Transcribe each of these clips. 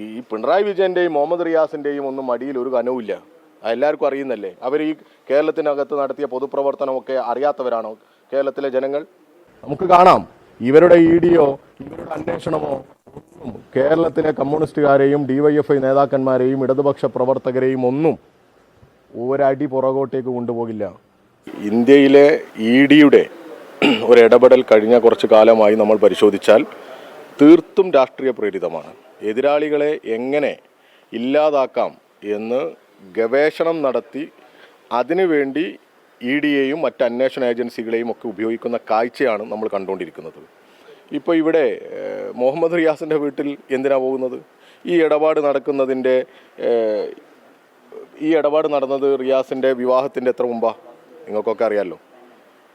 ഈ പിണറായി വിജയൻ്റെയും മുഹമ്മദ് റിയാസിൻ്റെയും ഒന്നും മടിയിൽ ഒരു കനവുമില്ല. എല്ലാവർക്കും അറിയുന്നല്ലേ. അവർ ഈ കേരളത്തിനകത്ത് നടത്തിയ പൊതുപ്രവർത്തനമൊക്കെ അറിയാത്തവരാണോ കേരളത്തിലെ ജനങ്ങൾ? നമുക്ക് കാണാം, ഇവരുടെ ഇഡിയോ ഇവരുടെ അന്വേഷണമോ ഒന്നും കേരളത്തിലെ കമ്മ്യൂണിസ്റ്റുകാരെയും DYFI നേതാക്കന്മാരെയും ഇടതുപക്ഷ പ്രവർത്തകരെയും ഒന്നും ഒരടി പുറകോട്ടേക്ക് കൊണ്ടുപോകില്ല. ഇന്ത്യയിലെ ഇഡിയുടെ ഒരു ഇടപെടൽ കഴിഞ്ഞ കുറച്ചു കാലമായി നമ്മൾ പരിശോധിച്ചാൽ തീർത്തും രാഷ്ട്രീയ പ്രേരിതമാണ്. എതിരാളികളെ എങ്ങനെ ഇല്ലാതാക്കാം എന്ന് ഗവേഷണം നടത്തി അതിനുവേണ്ടി ഇഡിയെയും മറ്റ് അന്വേഷണ ഏജൻസികളെയും ഒക്കെ ഉപയോഗിക്കുന്ന കാഴ്ചയാണ് നമ്മൾ കണ്ടുകൊണ്ടിരിക്കുന്നത്. ഇപ്പോൾ ഇവിടെ മുഹമ്മദ് റിയാസിൻ്റെ വീട്ടിൽ എന്തിനാണ് പോകുന്നത്? ഈ ഇടപാട് നടന്നത് റിയാസിൻ്റെ വിവാഹത്തിൻ്റെ എത്ര മുമ്പാ? നിങ്ങൾക്കൊക്കെ അറിയാമല്ലോ.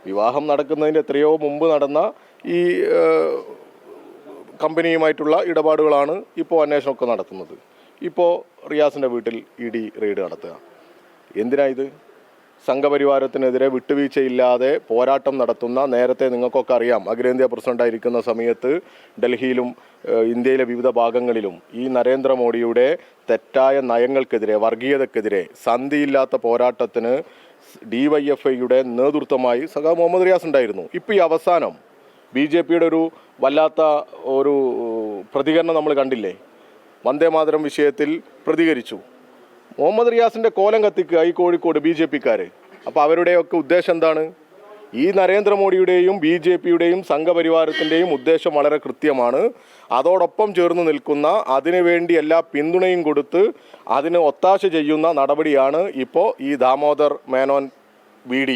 വിവാഹം നടക്കുന്നതിൻ്റെ എത്രയോ മുമ്പ് നടന്ന ഈ കമ്പനിയുമായിട്ടുള്ള ഇടപാടുകളാണ് ഇപ്പോൾ അന്വേഷണമൊക്കെ നടത്തുന്നത്. ഇപ്പോൾ റിയാസിൻ്റെ വീട്ടിൽ ഇഡി റെയ്ഡ് നടത്തുക എന്തിനാ? ഇത് സംഘപരിവാരത്തിനെതിരെ വിട്ടുവീഴ്ചയില്ലാതെ പോരാട്ടം നടത്തുന്ന, നേരത്തെ നിങ്ങൾക്കൊക്കെ അറിയാം, അഖിലേന്ത്യാ പ്രസിഡൻ്റായിരിക്കുന്ന സമയത്ത് ഡൽഹിയിലും ഇന്ത്യയിലെ വിവിധ ഭാഗങ്ങളിലും ഈ നരേന്ദ്രമോദിയുടെ തെറ്റായ നയങ്ങൾക്കെതിരെ, വർഗീയതക്കെതിരെ സന്ധിയില്ലാത്ത പോരാട്ടത്തിന് DYFIയുടെ നേതൃത്വമായി സഖാവ് മുഹമ്മദ് റിയാസ് ഉണ്ടായിരുന്നു. ഇപ്പോൾ ഈ അവസാനം BJPയുടെ ഒരു വല്ലാത്ത ഒരു പ്രതികരണം നമ്മൾ കണ്ടില്ലേ? വന്ദേമാതരം വിഷയത്തിൽ പ്രതികരിച്ചു. മുഹമ്മദ് റിയാസിൻ്റെ കോലം കത്തിക്കുക ഈ കോഴിക്കോട് BJPക്കാർ. അപ്പോൾ അവരുടെയൊക്കെ ഉദ്ദേശം എന്താണ്? ഈ നരേന്ദ്രമോദിയുടെയും BJPയുടെയും സംഘപരിവാരത്തിൻ്റെയും ഉദ്ദേശം വളരെ കൃത്യമാണ്. അതോടൊപ്പം ചേർന്ന് നിൽക്കുന്ന, അതിനുവേണ്ടി എല്ലാ പിന്തുണയും കൊടുത്ത് അതിന് ഒത്താശ ചെയ്യുന്ന നടപടിയാണ് ഇപ്പോൾ ഈ ദാമോദർ മേനോൻ VD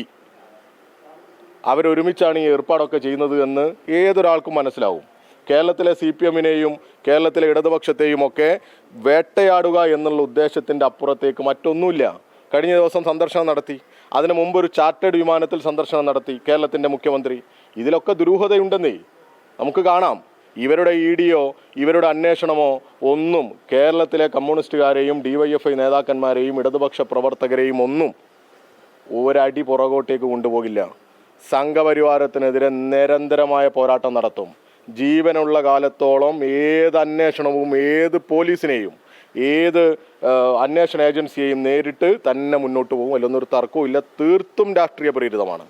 അവരൊരുമിച്ചാണ് ഈ ഏർപ്പാടൊക്കെ ചെയ്യുന്നത് എന്ന് ഏതൊരാൾക്കും മനസ്സിലാവും. കേരളത്തിലെ CPMനെയും കേരളത്തിലെ ഇടതുപക്ഷത്തെയും ഒക്കെ വേട്ടയാടുക എന്നുള്ള ഉദ്ദേശത്തിൻ്റെ അപ്പുറത്തേക്ക് മറ്റൊന്നുമില്ല. കഴിഞ്ഞ ദിവസം സന്ദർശനം നടത്തി. അതിനു മുമ്പ് ഒരു ചാർട്ടേഡ് വിമാനത്തിൽ സന്ദർശനം നടത്തി കേരളത്തിൻ്റെ മുഖ്യമന്ത്രി. ഇതിലൊക്കെ ദുരൂഹതയുണ്ടെന്നേ നമുക്ക് കാണാം. ഇവരുടെ ഇഡിയോ ഇവരുടെ അന്വേഷണമോ ഒന്നും കേരളത്തിലെ കമ്മ്യൂണിസ്റ്റുകാരെയും DYFI നേതാക്കന്മാരെയും ഇടതുപക്ഷ പ്രവർത്തകരെയും ഒന്നും ഒരടി പുറകോട്ടേക്ക് കൊണ്ടുപോകില്ല. സംഘപരിവാരത്തിനെതിരെ നിരന്തരമായ പോരാട്ടം നടത്തും. ജീവനുള്ള കാലത്തോളം ഏത് അന്വേഷണവും ഏത് പോലീസിനെയും ഏത് അന്വേഷണ ഏജൻസിയെയും നേരിട്ട് തന്നെ മുന്നോട്ട് പോകും. അതിലൊന്നൊരു തർക്കവും ഇല്ല. തീർത്തും രാഷ്ട്രീയ പ്രേരിതമാണ്.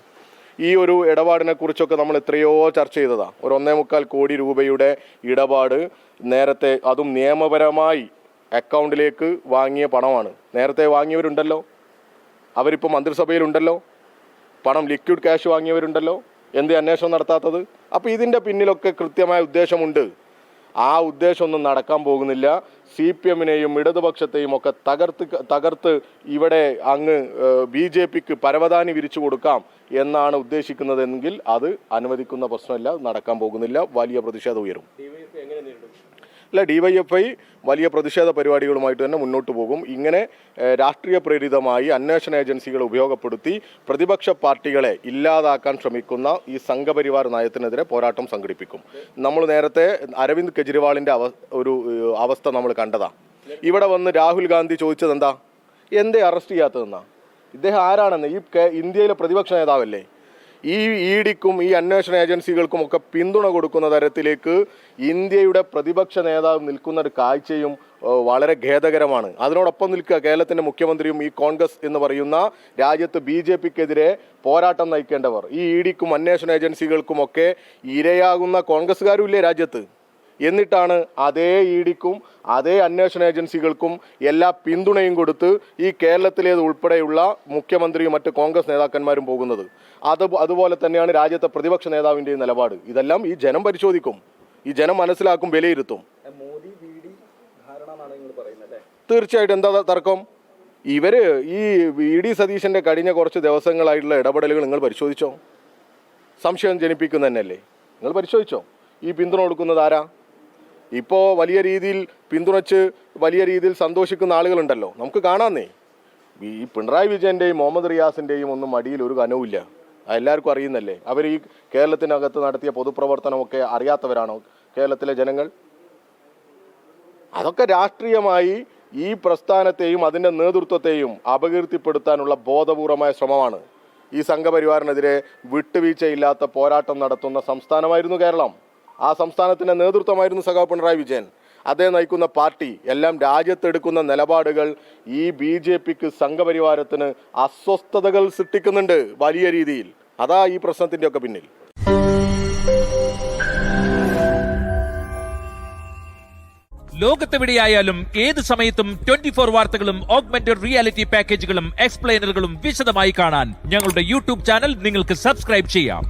ഈ ഒരു ഇടപാടിനെ കുറിച്ചൊക്കെ നമ്മൾ എത്രയോ ചർച്ച ചെയ്തതാണ്. ഒരു 1.25 കോടി രൂപയുടെ ഇടപാട് നേരത്തെ, അതും നിയമപരമായി അക്കൗണ്ടിലേക്ക് വാങ്ങിയ പണമാണ്. നേരത്തെ വാങ്ങിയവരുണ്ടല്ലോ, അവരിപ്പോൾ മന്ത്രിസഭയിലുണ്ടല്ലോ. പണം ലിക്വിഡ് ക്യാഷ് വാങ്ങിയവരുണ്ടല്ലോ. എന്തേ അന്വേഷണം നടത്താത്തത്? അപ്പോൾ ഇതിൻ്റെ പിന്നിലൊക്കെ കൃത്യമായ ഉദ്ദേശമുണ്ട്. ആ ഉദ്ദേശമൊന്നും നടക്കാൻ പോകുന്നില്ല. CPMനെയും ഇടതുപക്ഷത്തെയും ഒക്കെ തകർത്ത് ഇവിടെ അങ്ങ് BJPക്ക് പരവതാനി വിരിച്ചു കൊടുക്കാം എന്നാണ് ഉദ്ദേശിക്കുന്നതെങ്കിൽ അത് അനുവദിക്കുന്ന പ്രശ്നമില്ല, നടക്കാൻ പോകുന്നില്ല. വലിയ പ്രതിഷേധം ഉയരും. അല്ല, DYFI വലിയ പ്രതിഷേധ പരിപാടികളുമായിട്ട് തന്നെ മുന്നോട്ട് പോകും. ഇങ്ങനെ രാഷ്ട്രീയ പ്രേരിതമായി അന്വേഷണ ഏജൻസികളെ ഉപയോഗപ്പെടുത്തി പ്രതിപക്ഷ പാർട്ടികളെ ഇല്ലാതാക്കാൻ ശ്രമിക്കുന്ന ഈ സംഘപരിവാർ നയത്തിനെതിരെ പോരാട്ടം സംഘടിപ്പിക്കും. നമ്മൾ നേരത്തെ അരവിന്ദ് കെജ്രിവാളിൻ്റെ ഒരു അവസ്ഥ നമ്മൾ കണ്ടതാ. ഇവിടെ വന്ന് രാഹുൽ ഗാന്ധി ചോദിച്ചത് എന്താ? എന്തേ അറസ്റ്റ് ചെയ്യാത്തതെന്നാ? ഇദ്ദേഹം ആരാണെന്ന്? ഈ ഇന്ത്യയിലെ പ്രതിപക്ഷ നേതാവല്ലേ? ഈ ഇഡിക്കും ഈ അന്വേഷണ ഏജൻസികൾക്കും ഒക്കെ പിന്തുണ കൊടുക്കുന്ന തരത്തിലേക്ക് ഇന്ത്യയുടെ പ്രതിപക്ഷ നേതാവ് നിൽക്കുന്ന ഒരു കാഴ്ചയും വളരെ ഖേദകരമാണ്. അതിനോടൊപ്പം നിൽക്കുക കേരളത്തിൻ്റെ മുഖ്യമന്ത്രിയും ഈ കോൺഗ്രസ് എന്ന് പറയുന്ന രാജ്യത്ത് BJPക്കെതിരെ പോരാട്ടം നയിക്കേണ്ടവർ. ഈ ഇഡിക്കും അന്വേഷണ ഏജൻസികൾക്കുമൊക്കെ ഇരയാകുന്ന കോൺഗ്രസ്സുകാരും ഇല്ലേ രാജ്യത്ത്? എന്നിട്ടാണ് അതേ ഇഡിക്കും അതേ അന്വേഷണ ഏജൻസികൾക്കും എല്ലാ പിന്തുണയും കൊടുത്ത് ഈ കേരളത്തിലേത് ഉൾപ്പെടെയുള്ള മുഖ്യമന്ത്രിയും മറ്റ് കോൺഗ്രസ് നേതാക്കന്മാരും പോകുന്നത്. അതുപോലെ തന്നെയാണ് രാജ്യത്തെ പ്രതിപക്ഷ നേതാവിൻ്റെ നിലപാട്. ഇതെല്ലാം ഈ ജനം പരിശോധിക്കും, ഈ ജനം മനസ്സിലാക്കും, വിലയിരുത്തും. തീർച്ചയായിട്ടും. എന്താ തർക്കം? ഇവര് ഈ VD സതീശൻ്റെ കഴിഞ്ഞ കുറച്ച് ദിവസങ്ങളായിട്ടുള്ള ഇടപെടലുകൾ നിങ്ങൾ പരിശോധിച്ചോ? സംശയം ജനിപ്പിക്കുന്ന തന്നെയല്ലേ? നിങ്ങൾ പരിശോധിച്ചോ? ഈ പിന്തുണ കൊടുക്കുന്നത് ആരാ? ഇപ്പോൾ വലിയ രീതിയിൽ പിന്തുണച്ച് വലിയ രീതിയിൽ സന്തോഷിക്കുന്ന ആളുകളുണ്ടല്ലോ, നമുക്ക് കാണാന്നേ. ഈ പിണറായി വിജയൻ്റെയും മുഹമ്മദ് റിയാസിൻ്റെയും ഒന്നും മടിയിൽ ഒരു കനവുമില്ല. എല്ലാവർക്കും അറിയുന്നല്ലേ. അവർ ഈ കേരളത്തിനകത്ത് നടത്തിയ പൊതുപ്രവർത്തനമൊക്കെ അറിയാത്തവരാണോ കേരളത്തിലെ ജനങ്ങൾ? അതൊക്കെ രാഷ്ട്രീയമായി ഈ പ്രസ്ഥാനത്തെയും അതിൻ്റെ നേതൃത്വത്തെയും അപകീർത്തിപ്പെടുത്താനുള്ള ബോധപൂർവമായ ശ്രമമാണ്. ഈ സംഘപരിവാറിനെതിരെ വിട്ടുവീഴ്ചയില്ലാത്ത പോരാട്ടം നടത്തുന്ന സംസ്ഥാനമായിരുന്നു കേരളം. ആ സംസ്ഥാനത്തിൻ്റെ നേതൃത്വമായിരുന്നു സഖാവ് പിണറായി വിജയൻ. അദ്ദേഹം നയിക്കുന്ന പാർട്ടി എല്ലാം രാജ്യത്തെടുക്കുന്ന നിലപാടുകൾ ഈ BJPക്ക് സംഘപരിവാരത്തിന് അസ്വസ്ഥതകൾ സൃഷ്ടിക്കുന്നുണ്ട് വലിയ രീതിയിൽ. അതാ ഈ പ്രശ്നത്തിൻ്റെ ഒക്കെ പിന്നിൽ. ലോകത്തെവിടെയായാലും ഏത് സമയത്തും 24 വാർത്തകളും ഓഗ്മെന്റഡ് റിയാലിറ്റി പാക്കേജുകളും എക്സ്പ്ലെയിനറുകളും വിശദമായി കാണാൻ ഞങ്ങളുടെ യൂട്യൂബ് ചാനൽ നിങ്ങൾക്ക് സബ്സ്ക്രൈബ് ചെയ്യാം.